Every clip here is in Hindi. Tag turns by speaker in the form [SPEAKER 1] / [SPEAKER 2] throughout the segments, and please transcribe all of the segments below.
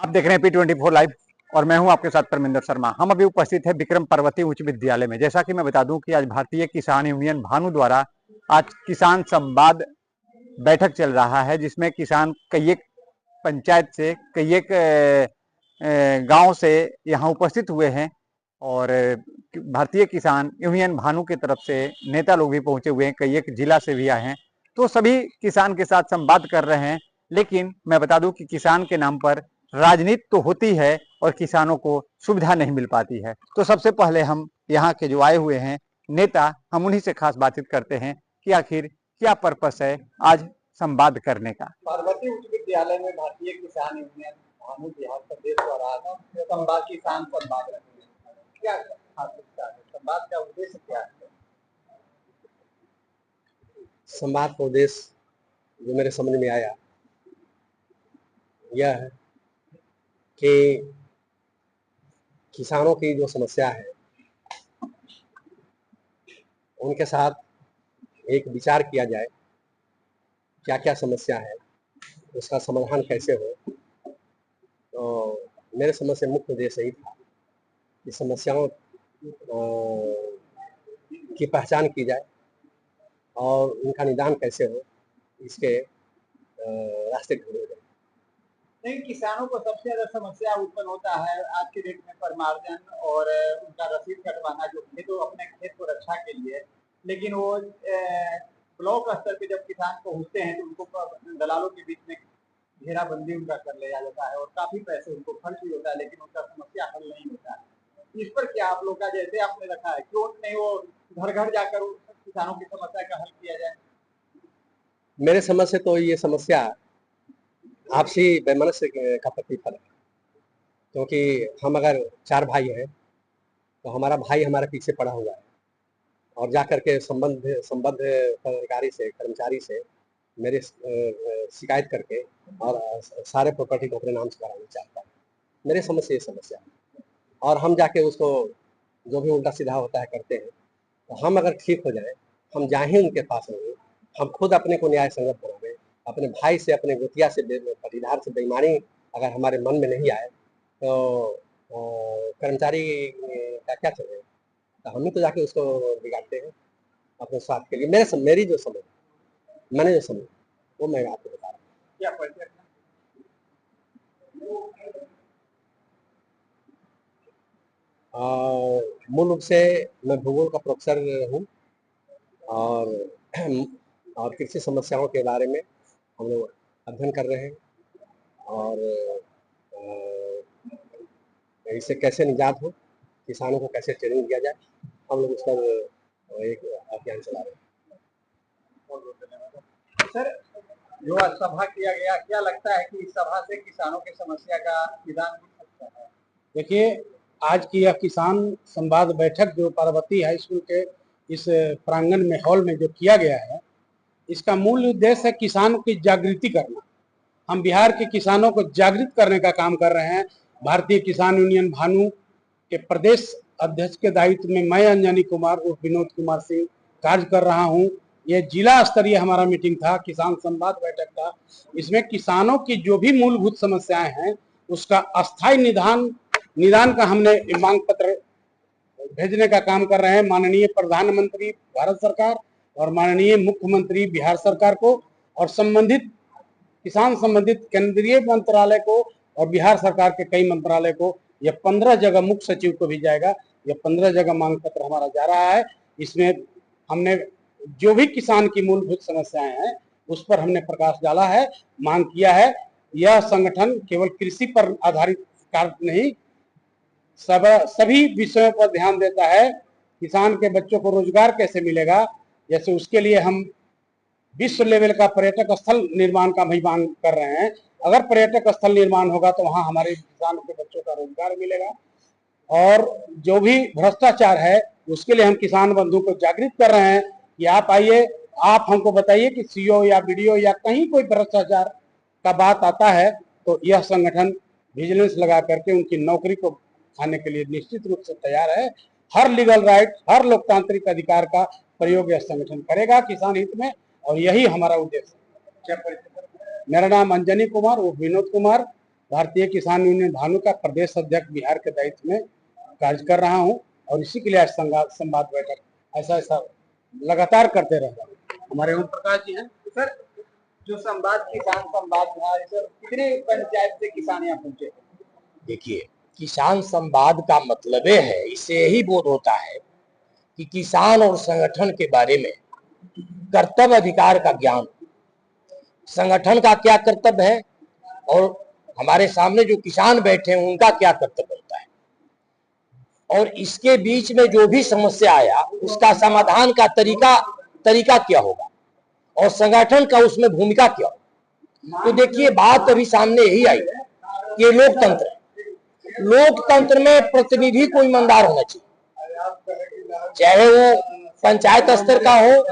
[SPEAKER 1] आप देख रहे हैं P24 लाइव और मैं हूं आपके साथ परमिंदर शर्मा। हम अभी उपस्थित है विक्रम पर्वती उच्च विद्यालय में। जैसा कि मैं बता दूं कि आज भारतीय किसान यूनियन भानु द्वारा आज किसान संवाद बैठक चल रहा है, जिसमें किसान कई एक पंचायत से कई एक गांव से यहां उपस्थित हुए हैं और भारतीय किसान यूनियन भानु की तरफ से नेता लोग भी पहुंचे हुए हैं, कई एक जिला से भी आए हैं। तो सभी किसान के साथ संवाद कर रहे हैं, लेकिन मैं बता दूं कि किसान के नाम पर राजनीति तो होती है और किसानों को सुविधा नहीं मिल पाती है। तो सबसे पहले हम यहाँ के जो आए हुए हैं नेता, हम उन्हीं से खास बातचीत करते हैं कि आखिर क्या पर्पस है आज संवाद करने का।
[SPEAKER 2] पार्वती उच्च विद्यालय में भारतीय किसान यूनियन भानु बिहार प्रदेश द्वारा संवाद किसान संवाद रखते हैं, क्या खासियत है संवाद का उद्देश्य क्या है?
[SPEAKER 3] संवाद का उद्देश्य जो मेरे समझ में आया यह है कि किसानों की जो समस्या है उनके साथ एक विचार किया जाए, क्या क्या समस्या है, उसका समाधान कैसे हो। तो मेरे समझ से मुख्य उद्देश्य यही था कि समस्याओं की पहचान की जाए और उनका निदान कैसे हो, इसके रास्ते ढूंढे जाए।
[SPEAKER 2] नहीं, किसानों को सबसे ज्यादा समस्या उत्पन्न होता है आज के डेट में परमार्जन और उनका रसीद कटवाना, जो तो अपने खेत को रक्षा के लिए। लेकिन वो ब्लॉक स्तर पे जब किसान पहुंचते हैं तो उनको दलालों के बीच में घेराबंदी उनका कर लिया जाता है और काफी पैसे उनको खर्च भी होता है, लेकिन उनका समस्या हल नहीं होता है। इस पर क्या आप लोग का, जैसे आपने रखा है, क्यों नहीं वो घर घर जाकर किसानों की समस्या का हल किया जाए?
[SPEAKER 3] मेरे समझ से तो ये समस्या आपसी वैमनस्य का प्रतिफल है, क्योंकि हम अगर 4 भाई हैं तो हमारा भाई हमारे पीछे पड़ा हुआ है और जाकर के संबद्ध पदाधिकारी से, कर्मचारी से मेरे शिकायत करके और सारे प्रॉपर्टी को अपने नाम से कराना चाहता है। मेरे समझ से ये समस्या है और हम जाके उसको जो भी उल्टा सीधा होता है करते हैं। तो हम अगर ठीक हो जाए, हम जाए उनके पास नहीं, हम खुद अपने को न्याय संगत बनावे, अपने भाई से, अपने गोतिया से, पटीदार से बेईमानी अगर हमारे मन में नहीं आए तो कर्मचारी का क्या चलेगा। तो हम ही तो जाके उसको बिगाड़ते हैं अपने स्वार्थ के लिए। मेरी जो समझ, मैंने जो समझ वो मैं आपको बता रहा हूँ।
[SPEAKER 2] क्या परिचय?
[SPEAKER 3] मूल रूप से मैं भूगोल का प्रोफेसर हूँ और कृषि समस्याओं के बारे में हम लोग अध्ययन कर रहे हैं और इससे कैसे निजात हो, किसानों को कैसे ट्रेनिंग दिया जाए, हम लोग उस पर एक अभियान चला रहे हैं।
[SPEAKER 2] सर, जो आज सभा किया गया, क्या लगता है कि इस सभा से किसानों की समस्या का निदान मिल सकता है?
[SPEAKER 4] देखिए, आज की यह किसान संवाद बैठक जो पार्वती हाई स्कूल के इस प्रांगण में, हॉल में जो किया गया है, इसका मूल उद्देश्य है किसानों की जागृति करना। हम बिहार के किसानों को जागृत करने का काम कर रहे हैं। भारतीय किसान यूनियन भानु के प्रदेश अध्यक्ष के दायित्व में मैं अंजनी कुमार उर्फ विनोद कुमार सिंह कार्य कर रहा हूं। यह जिला स्तरीय हमारा मीटिंग था, किसान संवाद बैठक था। इसमें किसानों की जो भी मूलभूत समस्याएं हैं उसका अस्थायी निदान का हमने मांग पत्र भेजने का काम कर रहे हैं माननीय प्रधानमंत्री भारत सरकार और माननीय मुख्यमंत्री बिहार सरकार को और संबंधित किसान संबंधित केंद्रीय मंत्रालय को और बिहार सरकार के कई मंत्रालय को। यह 15 जगह मुख्य सचिव को भी जाएगा। यह 15 जगह मांग पत्र हमारा जा रहा है। इसमें हमने जो भी किसान की मूलभूत समस्याएं हैं उस पर हमने प्रकाश डाला है, मांग किया है। यह संगठन केवल कृषि पर आधारित कार्य नहीं, सभी विषयों पर ध्यान देता है। किसान के बच्चों को रोजगार कैसे मिलेगा, जैसे उसके लिए हम विश्व लेवल का पर्यटक स्थल निर्माण का भी मांग कर रहे हैं। अगर पर्यटक स्थल निर्माण होगा तो वहां हमारे किसानों के बच्चों का रोजगार मिलेगा। और जो भी भ्रष्टाचार है उसके लिए हम किसान बंधु को जागृत कर रहे हैं कि आप आइए, आप हमको बताइए कि सीओ या बीडीओ या कहीं कोई भ्रष्टाचार का बात आता है तो यह संगठन विजिलेंस लगा करके उनकी नौकरी को खाने के लिए निश्चित रूप से तैयार है। हर लीगल राइट, हर लोकतांत्रिक अधिकार का प्रयोग यह संगठन करेगा किसान हित में, और यही हमारा उद्देश्य है। मेरा नाम अंजनी कुमार और विनोद कुमार, भारतीय किसान यूनियन भानु का प्रदेश अध्यक्ष बिहार के दायित्व में कार्य कर रहा हूं और इसी के लिए आज संवाद बैठक ऐसा लगातार करते रह रहा हूं। हमारे ओम प्रकाश जी हैं।
[SPEAKER 2] सर, जो संवाद किसान संवाद था, सर कितने पंचायत से किसान यहाँ पहुंचे?
[SPEAKER 5] देखिए, किसान संवाद का मतलब है, इससे यही बोध होता है कि किसान और संगठन के बारे में कर्तव्य अधिकार का ज्ञान, संगठन का क्या कर्तव्य है और हमारे सामने जो किसान बैठे हैं उनका क्या कर्तव्य होता है, और इसके बीच में जो भी समस्या आया उसका समाधान का तरीका क्या होगा और संगठन का उसमें भूमिका क्या होगा। तो देखिए, बात अभी सामने यही आई कि ये लोकतंत्र है। लोकतंत्र में प्रतिनिधि को ईमानदार होना चाहिए, चाहे वो पंचायत स्तर का हो,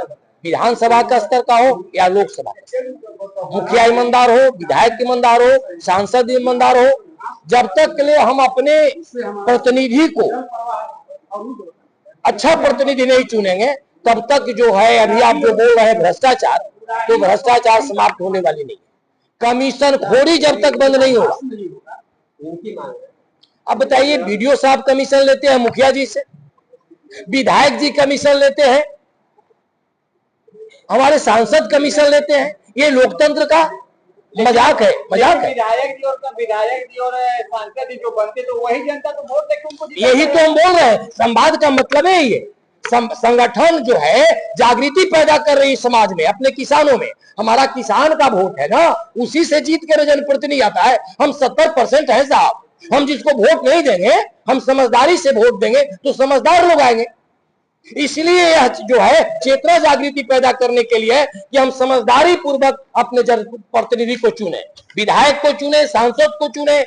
[SPEAKER 5] विधानसभा का स्तर का हो या लोकसभा का। मुखिया ईमानदार हो, विधायक ईमानदार हो, सांसद ईमानदार हो। जब तक के लिए हम अपने प्रतिनिधि को अच्छा प्रतिनिधि नहीं चुनेंगे तब तक जो है, अभी आप जो बोल रहे हैं भ्रष्टाचार, तो भ्रष्टाचार समाप्त होने वाली नहीं। कमीशन खोरी जब तक बंद नहीं होगा। अब बताइए, बीडीओ साहब कमीशन लेते हैं मुखिया जी से, विधायक जी कमीशन लेते हैं, हमारे सांसद कमीशन लेते हैं। ये लोकतंत्र का मजाक है, मजाक है।
[SPEAKER 2] विधायक जी और सांसद जी जो बनते तो वही जनता तो वोट देके उनको,
[SPEAKER 5] यही तो हम बोल रहे हैं, संवाद का मतलब है ये। संगठन जो है जागृति पैदा कर रही है समाज में, अपने किसानों में। हमारा किसान का वोट है ना, उसी से जीत कर जनप्रतिनिधि आता है। हम 70% है साहब, हम जिसको वोट नहीं देंगे, हम समझदारी से वोट देंगे तो समझदार लोग आएंगे। इसलिए यह जो है चेतना जागृति पैदा करने के लिए है कि हम समझदारी पूर्वक अपने जनप्रतिनिधि को चुने, विधायक को चुने, सांसद को चुने,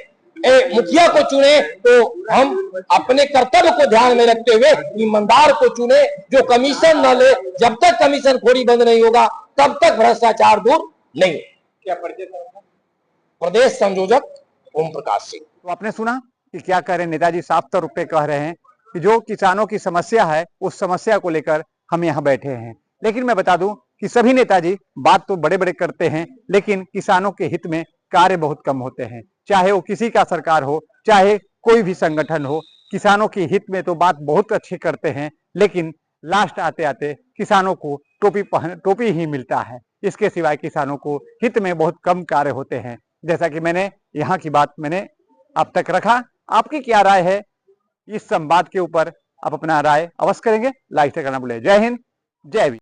[SPEAKER 5] मुखिया को चुने, तो हम अपने कर्तव्य को ध्यान में रखते हुए ईमानदार को चुने जो कमीशन न ले। जब तक कमीशन खोरी बंद नहीं होगा तब तक भ्रष्टाचार दूर नहीं।
[SPEAKER 2] क्या परिचय?
[SPEAKER 5] प्रदेश संयोजक ओम प्रकाश सिंह।
[SPEAKER 1] तो आपने सुना कि क्या कह रहे हैं नेताजी, साफ तौर पे कह रहे हैं कि जो किसानों की समस्या है उस समस्या को लेकर हम यहाँ बैठे हैं। लेकिन मैं बता दूं कि सभी नेताजी बात तो बड़े बड़े करते हैं, लेकिन किसानों के हित में कार्य बहुत कम होते हैं। चाहे वो किसी का सरकार हो, चाहे कोई भी संगठन हो, किसानों के हित में तो बात बहुत अच्छी करते हैं, लेकिन लास्ट आते आते किसानों को टोपी ही मिलता है। इसके सिवाय किसानों को हित में बहुत कम कार्य होते हैं। जैसा कि मैंने यहाँ की बात मैंने अब तक रखा। आपकी क्या राय है इस संवाद के ऊपर? आप अपना राय अवश्य करेंगे, लाइक से करना भूलें। जय हिंद, जय वीर।